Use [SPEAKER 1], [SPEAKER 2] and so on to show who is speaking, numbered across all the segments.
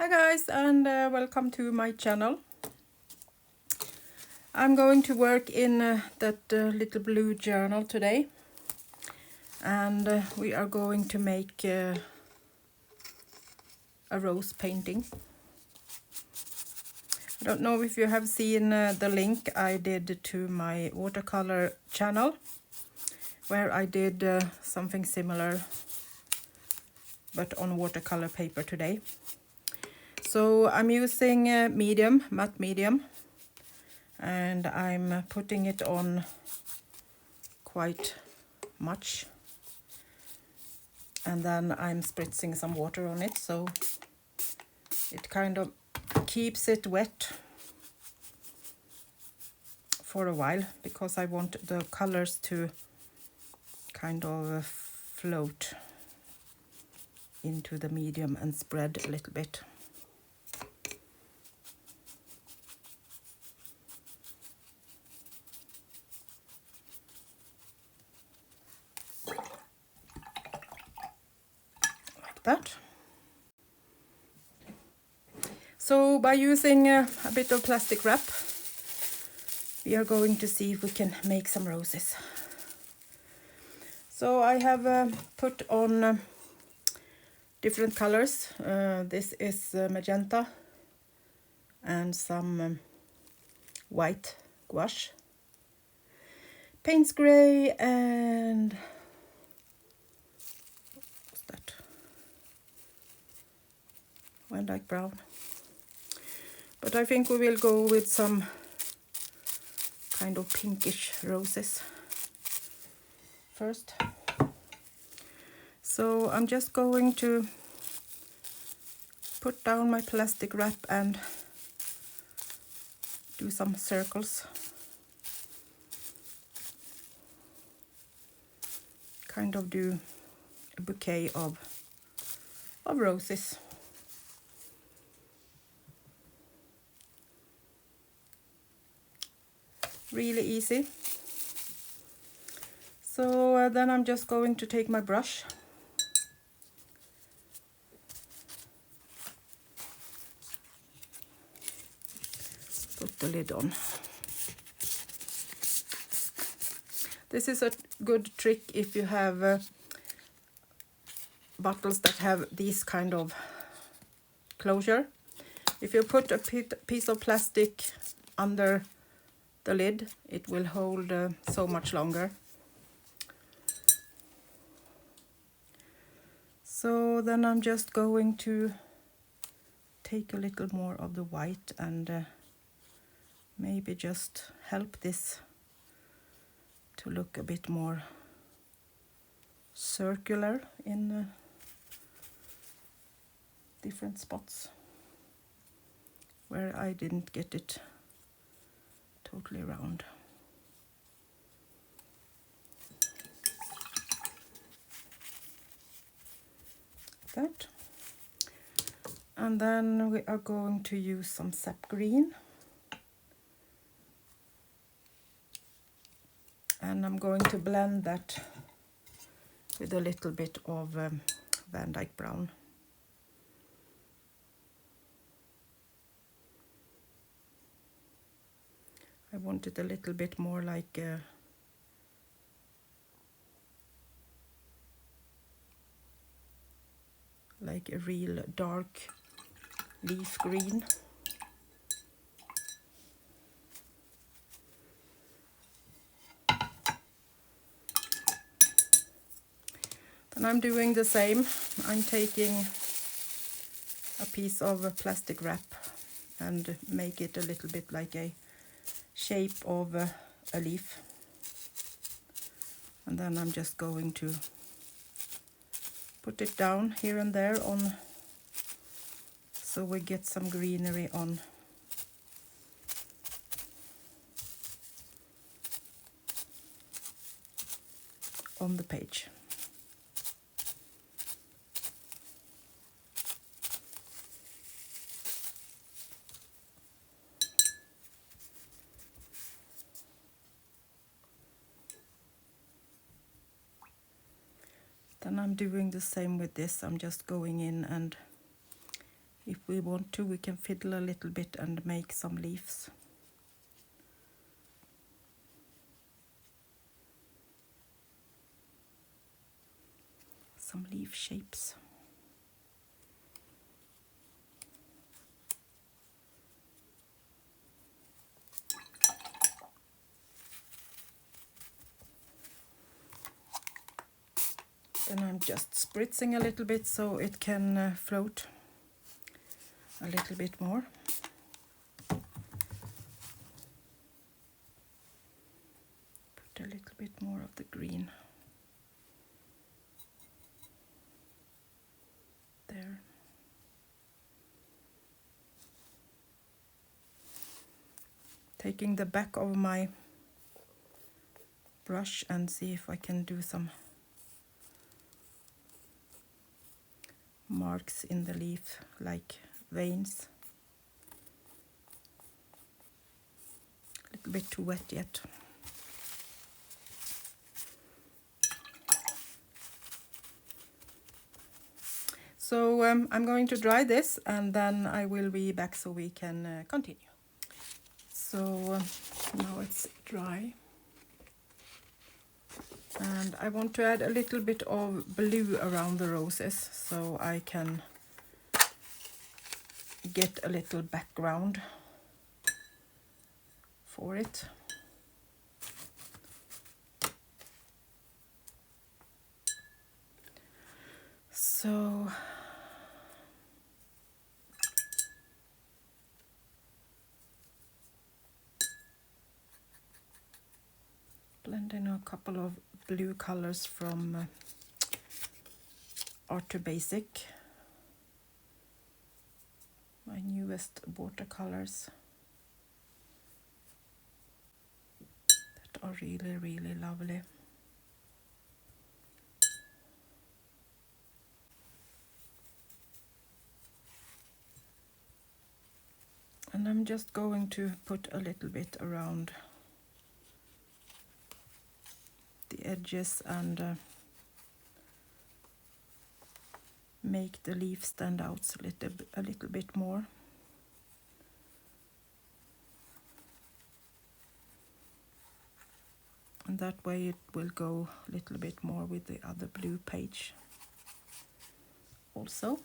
[SPEAKER 1] Hi guys, and welcome to my channel. I'm going to work in that little blue journal today, and we are going to make a rose painting. I don't know if you have seen the link I did to my watercolor channel, where I did something similar but on watercolor paper today. So I'm using matte medium, and I'm putting it on quite much, and then I'm spritzing some water on it so it kind of keeps it wet for a while, because I want the colors to kind of float into the medium and spread a little bit. Like that. So by using a bit of plastic wrap, we are going to see if we can make some roses. So I have put on different colors. This is magenta and some white gouache, Payne's gray, and what's that? Van Dyke brown. But I think we will go with some kind of pinkish roses first. So I'm just going to put down my plastic wrap and do some circles. Kind of do a bouquet of roses. Really easy. So then I'm just going to take my brush put the lid on. This is a good trick if you have bottles that have this kind of closure. If you put a piece of plastic under the lid, it will hold so much longer. So then I'm just going to take a little more of the white and maybe just help this to look a bit more circular in different spots where I didn't get it totally round. That. And then we are going to use some sap green. And I'm going to blend that with a little bit of Van Dyke brown. I want it a little bit more like a real dark leaf green. And I'm doing the same. I'm taking a piece of plastic wrap and make it a little bit like a shape of a leaf. And then I'm just going to put it down here and there on, so we get some greenery on the page. Then I'm doing the same with this. I'm just going in and if we want to, we can fiddle a little bit and make some leaves. Some leaf shapes. And I'm just spritzing a little bit so it can float a little bit more. Put a little bit more of the green there. Taking the back of my brush and see if I can do some marks in the leaf, like veins. A little bit too wet yet. So I'm going to dry this and then I will be back so we can continue. So now it's dry. And I want to add a little bit of blue around the roses so I can get a little background for it. So blend in a couple of blue colors from Art to Basic, my newest watercolors that are really, really lovely. And I'm just going to put a little bit around the edges and make the leaf stand out a little bit more. And that way it will go a little bit more with the other blue page also.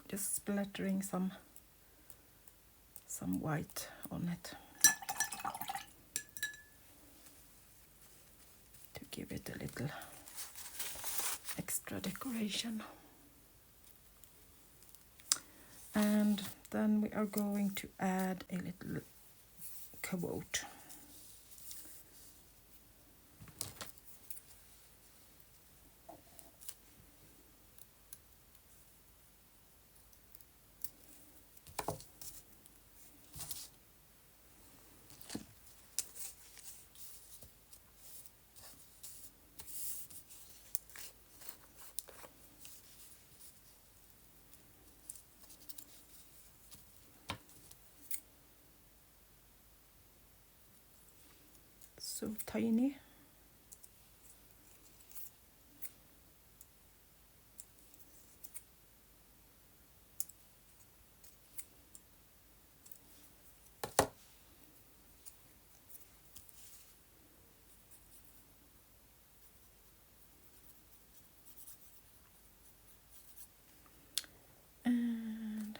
[SPEAKER 1] Just splattering some white on it to give it a little extra decoration. And then we are going to add a little quote. So tiny. And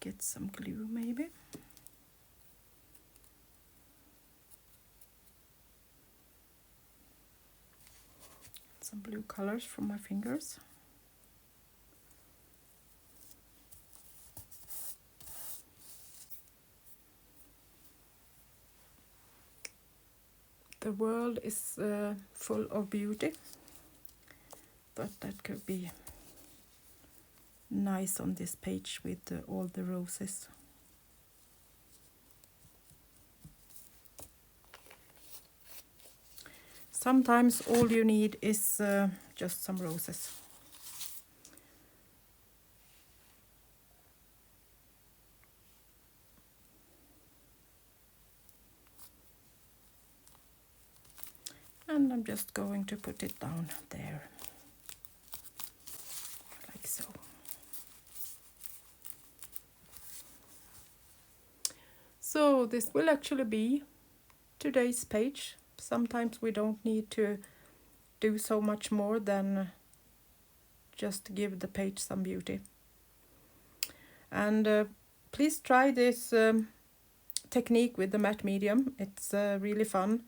[SPEAKER 1] get some glue maybe. Some blue colors from my fingers. The world is full of beauty. Thought that could be nice on this page with all the roses. Sometimes all you need is just some roses. And I'm just going to put it down there, like so. So this will actually be today's page. Sometimes we don't need to do so much more than just give the page some beauty. And please try this technique with the matte medium. It's really fun.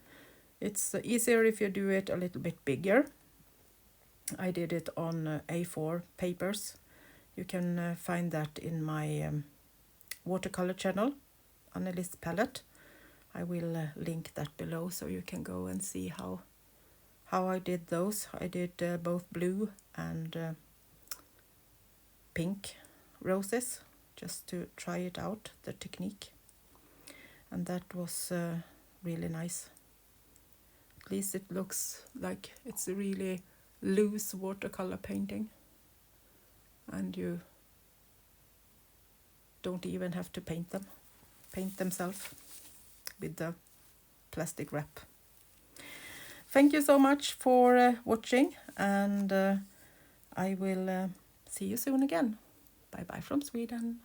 [SPEAKER 1] It's easier if you do it a little bit bigger. I did it on A4 papers. You can find that in my watercolor channel, Annelis Palette. I will link that below so you can go and see how I did those. I did both blue and pink roses just to try it out, the technique. And that was really nice. At least it looks like it's a really loose watercolor painting. And you don't even have to paint themselves with the plastic wrap. Thank you so much for watching, and I will see you soon again. Bye bye from Sweden.